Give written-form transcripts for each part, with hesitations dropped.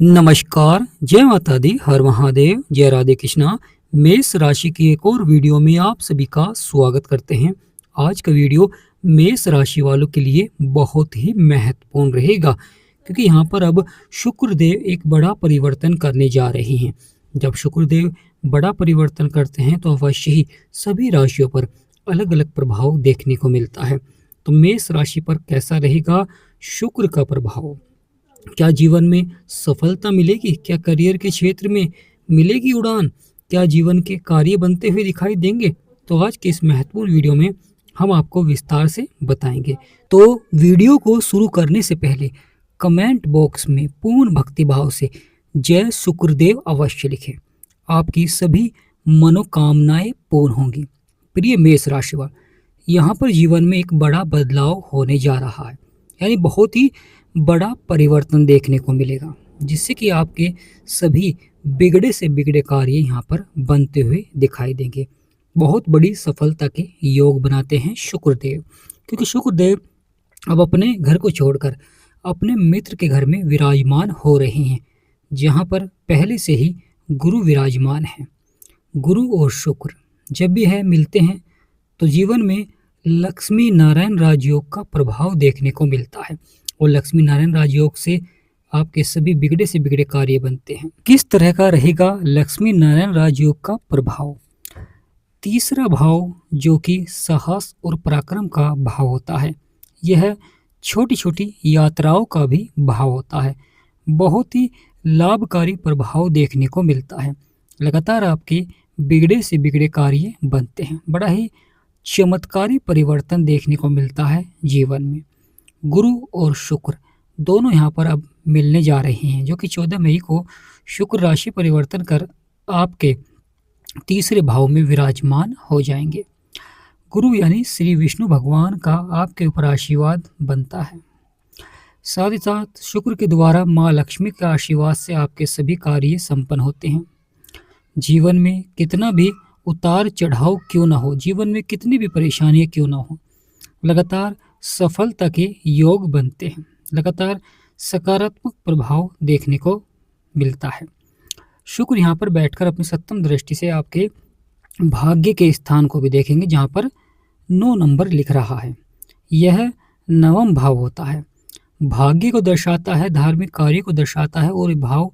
नमस्कार, जय माता दी, हर महादेव, जय राधे कृष्णा। मेष राशि की एक और वीडियो में आप सभी का स्वागत करते हैं। आज का वीडियो मेष राशि वालों के लिए बहुत ही महत्वपूर्ण रहेगा, क्योंकि यहाँ पर अब शुक्रदेव एक बड़ा परिवर्तन करने जा रहे हैं। जब शुक्रदेव बड़ा परिवर्तन करते हैं तो अवश्य ही सभी राशियों पर अलग अलग प्रभाव देखने को मिलता है। तो मेष राशि पर कैसा रहेगा शुक्र का प्रभाव? क्या जीवन में सफलता मिलेगी? क्या करियर के क्षेत्र में मिलेगी उड़ान? क्या जीवन के कार्य बनते हुए दिखाई देंगे? तो आज के इस महत्वपूर्ण वीडियो में हम आपको विस्तार से बताएंगे। तो वीडियो को शुरू करने से पहले कमेंट बॉक्स में पूर्ण भक्तिभाव से जय शुक्रदेव अवश्य लिखें। आपकी सभी मनोकामनाएं पूर्ण होंगी। प्रिय मेष राशि वाले, यहाँ पर जीवन में एक बड़ा बदलाव होने जा रहा है, यानी बहुत ही बड़ा परिवर्तन देखने को मिलेगा, जिससे कि आपके सभी बिगड़े से बिगड़े कार्य यहाँ पर बनते हुए दिखाई देंगे। बहुत बड़ी सफलता के योग बनाते हैं शुक्रदेव, क्योंकि शुक्रदेव अब अपने घर को छोड़कर अपने मित्र के घर में विराजमान हो रहे हैं, जहाँ पर पहले से ही गुरु विराजमान है। गुरु और शुक्र जब भी है मिलते हैं तो जीवन में लक्ष्मी नारायण राजयोग का प्रभाव देखने को मिलता है, और लक्ष्मी नारायण राजयोग से आपके सभी बिगड़े से बिगड़े कार्य बनते हैं। किस तरह का रहेगा लक्ष्मी नारायण राजयोग का प्रभाव? तीसरा भाव जो कि साहस और पराक्रम का भाव होता है, यह छोटी छोटी यात्राओं का भी भाव होता है। बहुत ही लाभकारी प्रभाव देखने को मिलता है। लगातार आपके बिगड़े से बिगड़े कार्य बनते हैं। बड़ा ही चमत्कारी परिवर्तन देखने को मिलता है जीवन में। गुरु और शुक्र दोनों यहाँ पर अब मिलने जा रहे हैं, जो कि 14 मई को शुक्र राशि परिवर्तन कर आपके तीसरे भाव में विराजमान हो जाएंगे। गुरु यानी श्री विष्णु भगवान का आपके ऊपर आशीर्वाद बनता है। साथ ही साथ शुक्र के द्वारा माँ लक्ष्मी के आशीर्वाद से आपके सभी कार्य संपन्न होते हैं। जीवन में कितना भी उतार चढ़ाव क्यों ना हो, जीवन में कितनी भी परेशानियां क्यों ना हो, लगातार सफलता के योग बनते हैं। लगातार सकारात्मक प्रभाव देखने को मिलता है। शुक्र यहाँ पर बैठकर अपनी सप्तम दृष्टि से आपके भाग्य के स्थान को भी देखेंगे, जहाँ पर 9 नंबर लिख रहा है। यह नवम भाव होता है, भाग्य को दर्शाता है, धार्मिक कार्य को दर्शाता है, और भाव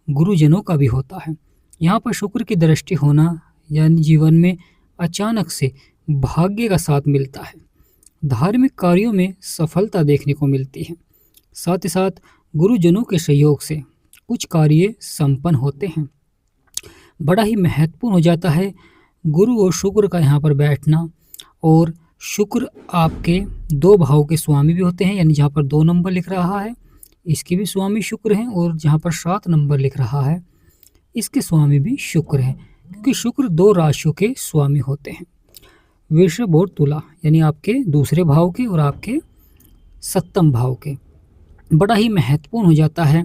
गुरुजनों का भी होता है। यहाँ पर शुक्र की दृष्टि होना यानी जीवन में अचानक से भाग्य का साथ मिलता है। धार्मिक कार्यों में सफलता देखने को मिलती है। साथ ही साथ गुरुजनों के सहयोग से कुछ कार्य संपन्न होते हैं। बड़ा ही महत्वपूर्ण हो जाता है गुरु और शुक्र का यहाँ पर बैठना। और शुक्र आपके 2 भाव के स्वामी भी होते हैं, यानी जहाँ पर 2 नंबर लिख रहा है इसके भी स्वामी शुक्र हैं, और जहाँ पर 7 नंबर लिख रहा है इसके स्वामी भी शुक्र हैं, क्योंकि शुक्र 2 राशियों के स्वामी होते हैं, वृषभ और तुला, यानी आपके दूसरे भाव के और आपके सप्तम भाव के। बड़ा ही महत्वपूर्ण हो जाता है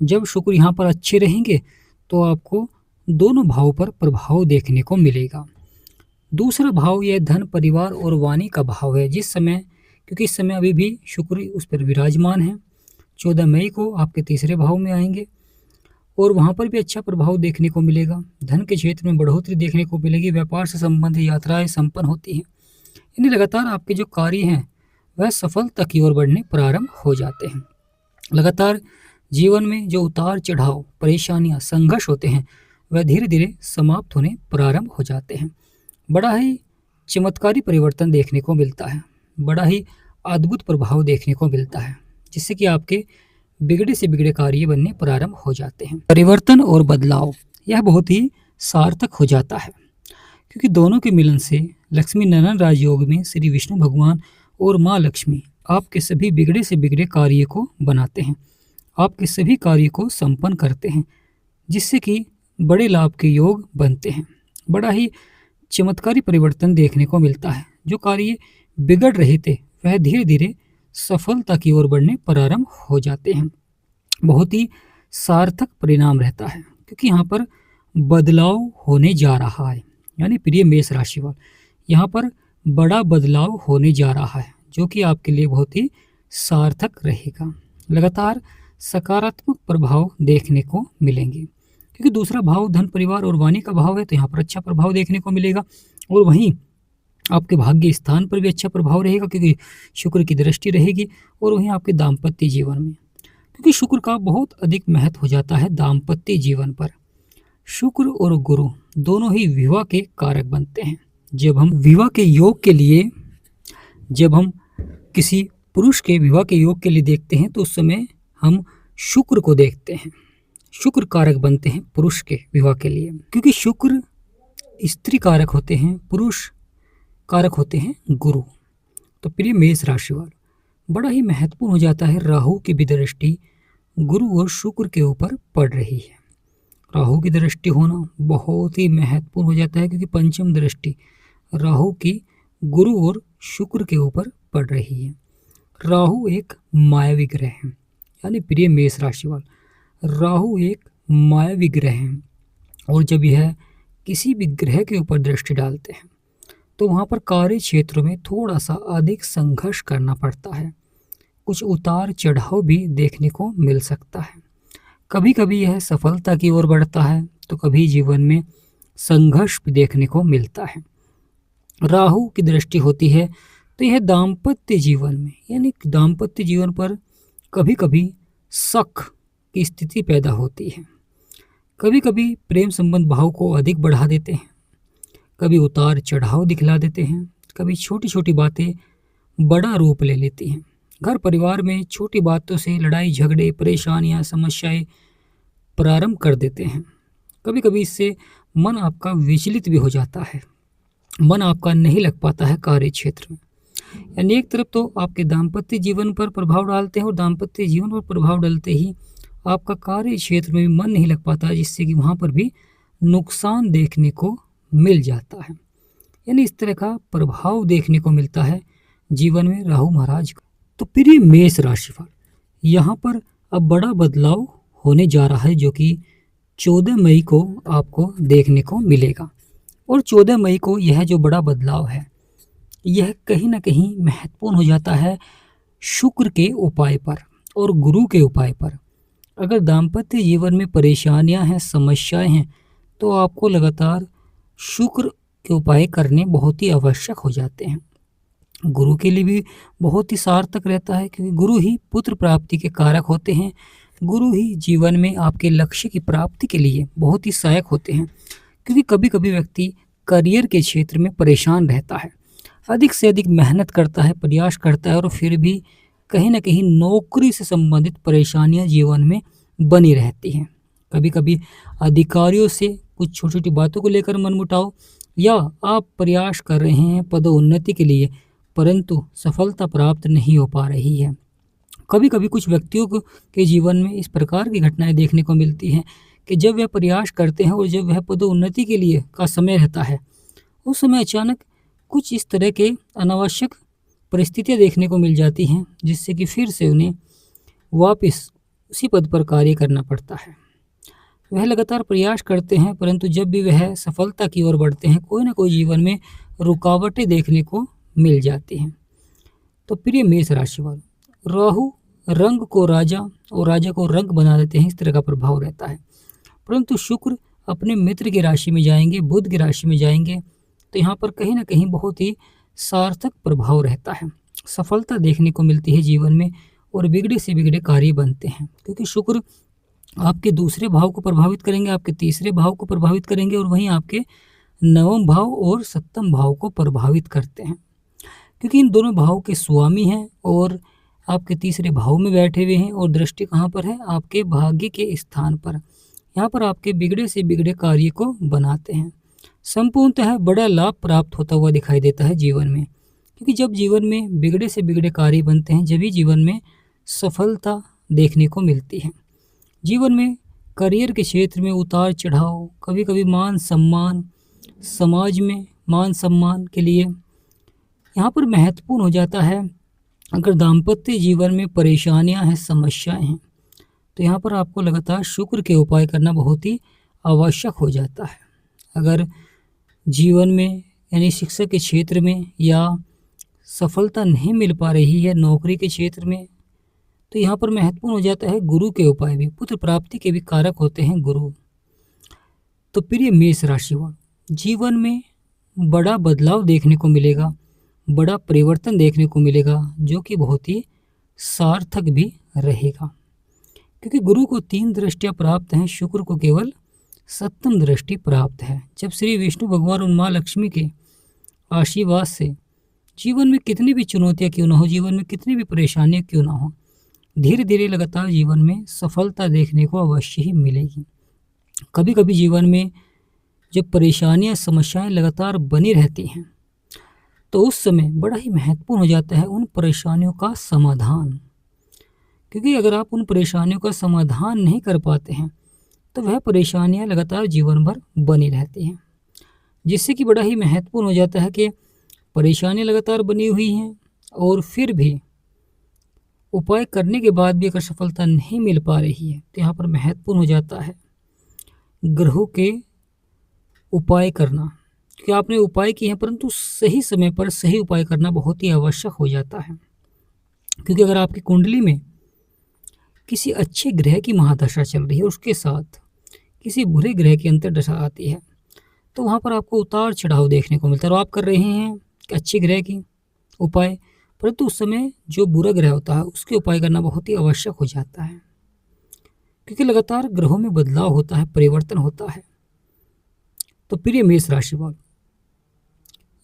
जब शुक्र यहाँ पर अच्छे रहेंगे तो आपको दोनों भाव पर प्रभाव देखने को मिलेगा। दूसरा भाव यह धन, परिवार और वाणी का भाव है, जिस समय क्योंकि इस समय अभी भी शुक्र उस पर विराजमान है। 14 मई को आपके तीसरे भाव में आएंगे और वहाँ पर भी अच्छा प्रभाव देखने को मिलेगा। धन के क्षेत्र में बढ़ोतरी देखने को मिलेगी। व्यापार से संबंधित यात्राएं संपन्न होती हैं। यानी लगातार आपके जो कार्य हैं वह सफलता की ओर बढ़ने प्रारंभ हो जाते हैं। लगातार जीवन में जो उतार चढ़ाव, परेशानियां, संघर्ष होते हैं वह धीरे धीरे समाप्त होने प्रारंभ हो जाते हैं। बड़ा ही चमत्कारी परिवर्तन देखने को मिलता है। बड़ा ही अद्भुत प्रभाव देखने को मिलता है, जिससे कि आपके बिगड़े से बिगड़े कार्य बनने प्रारंभ हो जाते हैं। परिवर्तन और बदलाव यह बहुत ही सार्थक हो जाता है, क्योंकि दोनों के मिलन से लक्ष्मी नारायण राजयोग में श्री विष्णु भगवान और माँ लक्ष्मी आपके सभी बिगड़े से बिगड़े कार्य को बनाते हैं, आपके सभी कार्य को संपन्न करते हैं, जिससे कि बड़े लाभ के योग बनते हैं। बड़ा ही चमत्कारी परिवर्तन देखने को मिलता है। जो कार्य बिगड़ रहे थे वह धीरे धीरे सफलता की ओर बढ़ने प्रारंभ हो जाते हैं। बहुत ही सार्थक परिणाम रहता है, क्योंकि यहाँ पर बदलाव होने जा रहा है। यानी प्रिय मेष राशि वाले, यहाँ पर बड़ा बदलाव होने जा रहा है, जो कि आपके लिए बहुत ही सार्थक रहेगा। लगातार सकारात्मक प्रभाव देखने को मिलेंगे, क्योंकि दूसरा भाव धन, परिवार और वाणी का भाव है, तो यहाँ पर अच्छा प्रभाव देखने को मिलेगा। और वहीं आपके भाग्य स्थान पर भी अच्छा प्रभाव रहेगा, क्योंकि शुक्र की दृष्टि रहेगी। और वहीं आपके दाम्पत्य जीवन में, क्योंकि शुक्र का बहुत अधिक महत्व हो जाता है दाम्पत्य जीवन पर। शुक्र और गुरु दोनों ही विवाह के कारक बनते हैं। जब हम विवाह के योग के लिए, जब हम किसी पुरुष के विवाह के योग के लिए देखते हैं, तो उस समय हम शुक्र को देखते हैं। शुक्र कारक बनते हैं पुरुष के विवाह के लिए, क्योंकि शुक्र स्त्री कारक होते हैं, पुरुष कारक होते हैं गुरु। तो प्रिय मेष राशि वालों, बड़ा ही महत्वपूर्ण हो जाता है, राहु की भी दृष्टि गुरु और शुक्र के ऊपर पड़ रही है। राहु की दृष्टि होना बहुत ही महत्वपूर्ण हो जाता है, क्योंकि पंचम दृष्टि राहु की गुरु और शुक्र के ऊपर पड़ रही है। राहु एक मायावी ग्रह है, यानी प्रिय मेष राशि वाले, राहु एक मायावी ग्रह है। और जब यह किसी भी ग्रह के ऊपर दृष्टि डालते हैं, तो वहाँ पर कार्य क्षेत्र में थोड़ा सा अधिक संघर्ष करना पड़ता है। कुछ उतार चढ़ाव भी देखने को मिल सकता है। कभी कभी यह सफलता की ओर बढ़ता है, तो कभी जीवन में संघर्ष भी देखने को मिलता है। राहु की दृष्टि होती है, तो यह दाम्पत्य जीवन में, यानी दाम्पत्य जीवन पर कभी कभी शक की स्थिति पैदा होती है। कभी कभी प्रेम संबंध भाव को अधिक बढ़ा देते हैं, कभी उतार चढ़ाव दिखला देते हैं, कभी छोटी छोटी बातें बड़ा रूप ले लेती हैं। घर परिवार में छोटी बातों से लड़ाई झगड़े, परेशानियां, समस्याएं प्रारंभ कर देते हैं। कभी कभी इससे मन आपका विचलित भी हो जाता है, मन आपका नहीं लग पाता है कार्य क्षेत्र में। यानी एक तरफ तो आपके दाम्पत्य जीवन पर प्रभाव डालते हैं, और दाम्पत्य जीवन पर प्रभाव डालते ही आपका कार्य क्षेत्र में भी मन नहीं लग पाता है, जिससे कि वहाँ पर भी नुकसान देखने को मिल जाता है। यानी इस तरह का प्रभाव देखने को मिलता है जीवन में राहु महाराज का। तो प्रिय मेष राशिफल, यहाँ पर अब बड़ा बदलाव होने जा रहा है, जो कि 14 मई को आपको देखने को मिलेगा। और 14 मई को यह जो बड़ा बदलाव है, यह कहीं ना कहीं महत्वपूर्ण हो जाता है शुक्र के उपाय पर और गुरु के उपाय पर। अगर दाम्पत्य जीवन में परेशानियां हैं, समस्याएं हैं, तो आपको लगातार शुक्र के उपाय करने बहुत ही आवश्यक हो जाते हैं। गुरु के लिए भी बहुत ही सार्थक रहता है, क्योंकि गुरु ही पुत्र प्राप्ति के कारक होते हैं। गुरु ही जीवन में आपके लक्ष्य की प्राप्ति के लिए बहुत ही सहायक होते हैं, क्योंकि कभी कभी व्यक्ति करियर के क्षेत्र में परेशान रहता है, अधिक से अधिक मेहनत करता है, प्रयास करता है, और फिर भी कहीं ना कहीं नौकरी से संबंधित परेशानियां जीवन में बनी रहती हैं। कभी कभी अधिकारियों से कुछ छोटी छोटी बातों को लेकर मनमुटाव, या आप प्रयास कर रहे हैं पदोन्नति के लिए, परंतु सफलता प्राप्त नहीं हो पा रही है। कभी कभी कुछ व्यक्तियों के जीवन में इस प्रकार की घटनाएं देखने को मिलती हैं कि जब वह प्रयास करते हैं और जब वह पदोन्नति के लिए का समय रहता है, उस समय अचानक कुछ इस तरह के अनावश्यक परिस्थितियां देखने को मिल जाती हैं, जिससे कि फिर से उन्हें वापस उसी पद पर कार्य करना पड़ता है। वह लगातार प्रयास करते हैं, परंतु जब भी वह सफलता की ओर बढ़ते हैं, कोई ना कोई जीवन में रुकावटें देखने को मिल जाती हैं। तो प्रिय मेष राशि वालों, राहु रंग को राजा और राजा को रंग बना देते हैं, इस तरह का प्रभाव रहता है। परंतु शुक्र अपने मित्र की राशि में जाएंगे, बुध की राशि में जाएंगे, तो यहाँ पर कहीं ना कहीं बहुत ही सार्थक प्रभाव रहता है। सफलता देखने को मिलती है जीवन में, और बिगड़े से बिगड़े कार्य बनते हैं, क्योंकि शुक्र आपके दूसरे भाव को प्रभावित करेंगे, आपके तीसरे भाव को प्रभावित करेंगे, और वहीं आपके नवम भाव और सप्तम भाव को प्रभावित करते हैं, क्योंकि इन दोनों भाव के स्वामी हैं और आपके तीसरे भाव में बैठे हुए हैं। और दृष्टि कहाँ पर है? आपके भाग्य के स्थान पर। यहाँ पर आपके बिगड़े से बिगड़े कार्य को बनाते हैं। संपूर्णतः बड़ा लाभ प्राप्त होता हुआ दिखाई देता है जीवन में, क्योंकि जब जीवन में बिगड़े से बिगड़े कार्य बनते हैं, जब ही जीवन में सफलता देखने को मिलती है। जीवन में करियर के क्षेत्र में उतार चढ़ाव, कभी कभी मान सम्मान, समाज में मान सम्मान के लिए यहाँ पर महत्वपूर्ण हो जाता है। अगर दाम्पत्य जीवन में परेशानियां हैं, समस्याएं हैं, तो यहाँ पर आपको लगातार शुक्र के उपाय करना बहुत ही आवश्यक हो जाता है। अगर जीवन में यानी शिक्षा के क्षेत्र में या सफलता नहीं मिल पा रही है नौकरी के क्षेत्र में, तो यहाँ पर महत्वपूर्ण हो जाता है गुरु के उपाय भी। पुत्र प्राप्ति के भी कारक होते हैं गुरु। तो प्रिय मेष राशि वालों, जीवन में बड़ा बदलाव देखने को मिलेगा, बड़ा परिवर्तन देखने को मिलेगा, जो कि बहुत ही सार्थक भी रहेगा, क्योंकि गुरु को 3 दृष्टियां प्राप्त हैं, शुक्र को केवल 7वीं दृष्टि प्राप्त है। जब श्री विष्णु भगवान और माँ लक्ष्मी के आशीर्वाद से जीवन में कितनी भी चुनौतियां क्यों ना हो, जीवन में कितनी भी परेशानियां क्यों ना हो, धीरे धीरे लगातार जीवन में सफलता देखने को अवश्य ही मिलेगी। कभी कभी जीवन में जब परेशानियां, समस्याएं लगातार बनी रहती हैं, तो उस समय बड़ा ही महत्वपूर्ण हो जाता है उन परेशानियों का समाधान, क्योंकि अगर आप उन परेशानियों का समाधान नहीं कर पाते हैं तो वह परेशानियां लगातार जीवन भर बनी रहती हैं, जिससे कि बड़ा ही महत्वपूर्ण हो जाता है कि परेशानियां लगातार बनी हुई हैं और फिर भी उपाय करने के बाद भी अगर सफलता नहीं मिल पा रही है, तो यहाँ पर महत्वपूर्ण हो जाता है ग्रहों के उपाय करना। क्योंकि आपने उपाय किए हैं, परंतु सही समय पर सही उपाय करना बहुत ही आवश्यक हो जाता है। क्योंकि अगर आपकी कुंडली में किसी अच्छे ग्रह की महादशा चल रही है, उसके साथ किसी बुरे ग्रह की अंतर्दशा आती है, तो वहाँ पर आपको उतार चढ़ाव देखने को मिलता है। और आप कर रहे हैं कि अच्छे ग्रह की उपाय, परंतु उस समय जो बुरा ग्रह होता है उसके उपाय करना बहुत ही आवश्यक हो जाता है, क्योंकि लगातार ग्रहों में बदलाव होता है, परिवर्तन होता है। तो प्रिय मेष राशि वालों,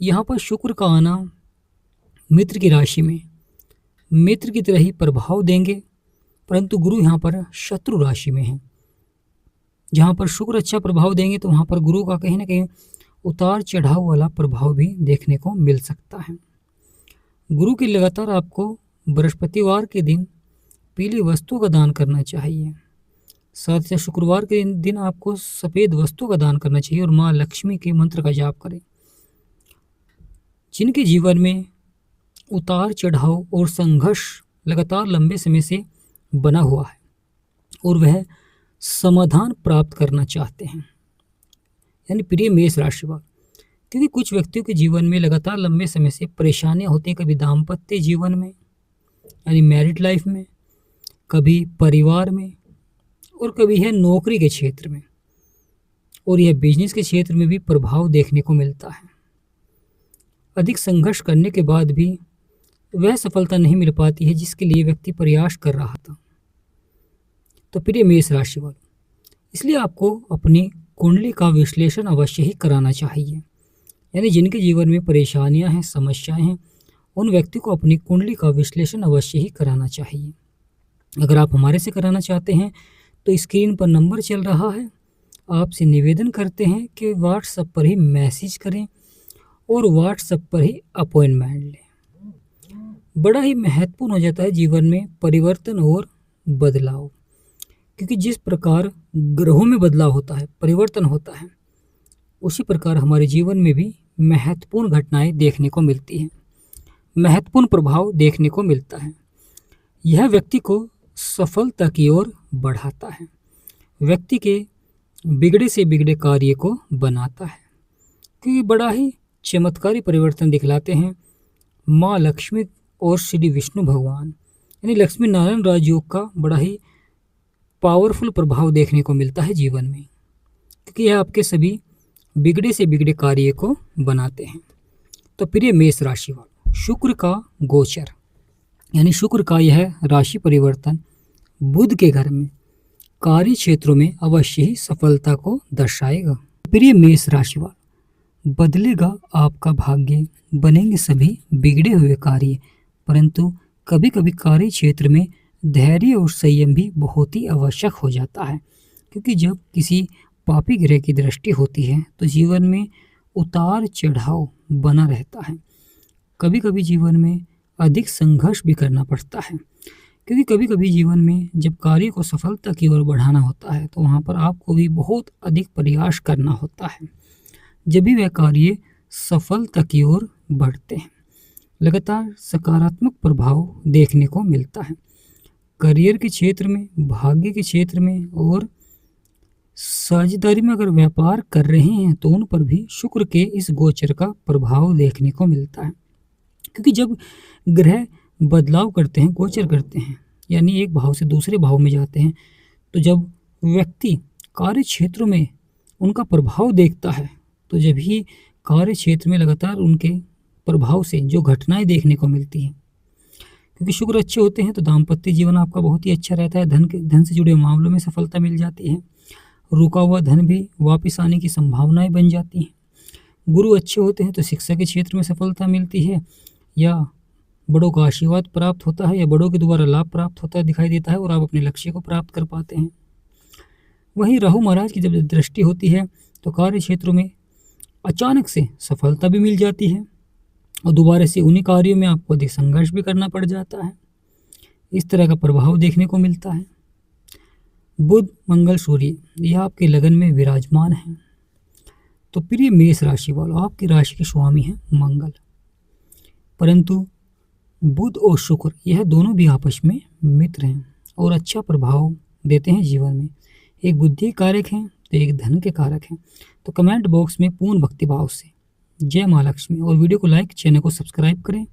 यहाँ पर शुक्र का आना मित्र की राशि में मित्र की तरह ही प्रभाव देंगे, परंतु गुरु यहाँ पर शत्रु राशि में है। जहाँ पर शुक्र अच्छा प्रभाव देंगे तो वहाँ पर गुरु का कहीं ना कहीं उतार चढ़ाव वाला प्रभाव भी देखने को मिल सकता है। गुरु की लगातार आपको बृहस्पतिवार के दिन पीली वस्तु का दान करना चाहिए, साथ ही शुक्रवार के दिन आपको सफ़ेद वस्तु का दान करना चाहिए और माँ लक्ष्मी के मंत्र का जाप करें। जिनके जीवन में उतार चढ़ाव और संघर्ष लगातार लंबे समय से बना हुआ है और वह समाधान प्राप्त करना चाहते हैं, यानी प्रिय मेष राशि वाले, क्योंकि कुछ व्यक्तियों के जीवन में लगातार लंबे समय से परेशानियां होती हैं, कभी दाम्पत्य जीवन में यानी मैरिड लाइफ में, कभी परिवार में, और कभी है नौकरी के क्षेत्र में, और यह बिजनेस के क्षेत्र में भी प्रभाव देखने को मिलता है। अधिक संघर्ष करने के बाद भी वह सफलता नहीं मिल पाती है जिसके लिए व्यक्ति प्रयास कर रहा था। तो प्रिय मेष राशि वालों, इसलिए आपको अपनी कुंडली का विश्लेषण अवश्य ही कराना चाहिए, यानी जिनके जीवन में परेशानियां हैं, समस्याएं हैं, उन व्यक्ति को अपनी कुंडली का विश्लेषण अवश्य ही कराना चाहिए। अगर आप हमारे से कराना चाहते हैं तो स्क्रीन पर नंबर चल रहा है, आपसे निवेदन करते हैं कि व्हाट्सएप पर ही मैसेज करें और व्हाट्सएप पर ही अपॉइंटमेंट लें। बड़ा ही महत्वपूर्ण हो जाता है जीवन में परिवर्तन और बदलाव, क्योंकि जिस प्रकार ग्रहों में बदलाव होता है, परिवर्तन होता है, उसी प्रकार हमारे जीवन में भी महत्वपूर्ण घटनाएं देखने को मिलती हैं, महत्वपूर्ण प्रभाव देखने को मिलता है। यह व्यक्ति को सफलता की ओर बढ़ाता है, व्यक्ति के बिगड़े से बिगड़े कार्य को बनाता है, क्योंकि बड़ा ही चमत्कारी परिवर्तन दिखलाते हैं माँ लक्ष्मी और श्री विष्णु भगवान, यानी लक्ष्मी नारायण राजयोग का बड़ा ही पावरफुल प्रभाव देखने को मिलता है जीवन में, क्योंकि यह आपके सभी बिगड़े से बिगड़े कार्य को बनाते हैं। तो प्रिय मेष राशि वालों, शुक्र का गोचर यानी शुक्र का यह राशि परिवर्तन बुध के घर में कार्य क्षेत्रों में अवश्य ही सफलता को दर्शाएगा। प्रिय मेष राशि वालों, बदलेगा आपका भाग्य, बनेंगे सभी बिगड़े हुए कार्य, परंतु कभी कभी कार्य क्षेत्र में धैर्य और संयम भी बहुत ही आवश्यक हो जाता है, क्योंकि जब किसी पापी ग्रह की दृष्टि होती है तो जीवन में उतार चढ़ाव बना रहता है। कभी कभी जीवन में अधिक संघर्ष भी करना पड़ता है, क्योंकि कभी कभी जीवन में जब कार्य को सफलता की ओर बढ़ाना होता है तो वहाँ पर आपको भी बहुत अधिक प्रयास करना होता है। जब भी वह कार्य सफलता की ओर बढ़ते हैं, लगातार सकारात्मक प्रभाव देखने को मिलता है। करियर के क्षेत्र में, भाग्य के क्षेत्र में और साझेदारी में अगर व्यापार कर रहे हैं तो उन पर भी शुक्र के इस गोचर का प्रभाव देखने को मिलता है, क्योंकि जब ग्रह बदलाव करते हैं, गोचर करते हैं, यानी एक भाव से दूसरे भाव में जाते हैं। तो जब व्यक्ति कार्य क्षेत्र में उनका प्रभाव देखता है, तो जब ही कार्य क्षेत्र में लगातार उनके प्रभाव से जो घटनाएं देखने को मिलती हैं, क्योंकि शुक्र अच्छे होते हैं तो दाम्पत्य जीवन आपका बहुत ही अच्छा रहता है। धन से जुड़े मामलों में सफलता मिल जाती है। रुका हुआ धन भी वापस आने की संभावनाएं बन जाती हैं। गुरु अच्छे होते हैं तो शिक्षा के क्षेत्र में सफलता मिलती है, या बड़ों का आशीर्वाद प्राप्त होता है, या बड़ों के द्वारा लाभ प्राप्त होता दिखाई देता है और आप अपने लक्ष्य को प्राप्त कर पाते हैं। वहीं राहु महाराज की जब दृष्टि होती है तो कार्य क्षेत्रों में अचानक से सफलता भी मिल जाती है और दोबारा से उन्हीं कार्यों में आपको अधिक संघर्ष भी करना पड़ जाता है। इस तरह का प्रभाव देखने को मिलता है। बुध, मंगल, सूर्य यह आपके लगन में विराजमान है। तो प्रिय मेष राशि वालों, आपकी राशि के स्वामी हैं मंगल, परंतु बुध और शुक्र यह दोनों भी आपस में मित्र हैं और अच्छा प्रभाव देते हैं जीवन में। एक बुद्धि कारक हैं तो एक धन के कारक हैं। तो कमेंट बॉक्स में पूर्ण भक्ति भाव से जय माँ लक्ष्मी और वीडियो को लाइक, चैनल को सब्सक्राइब करें।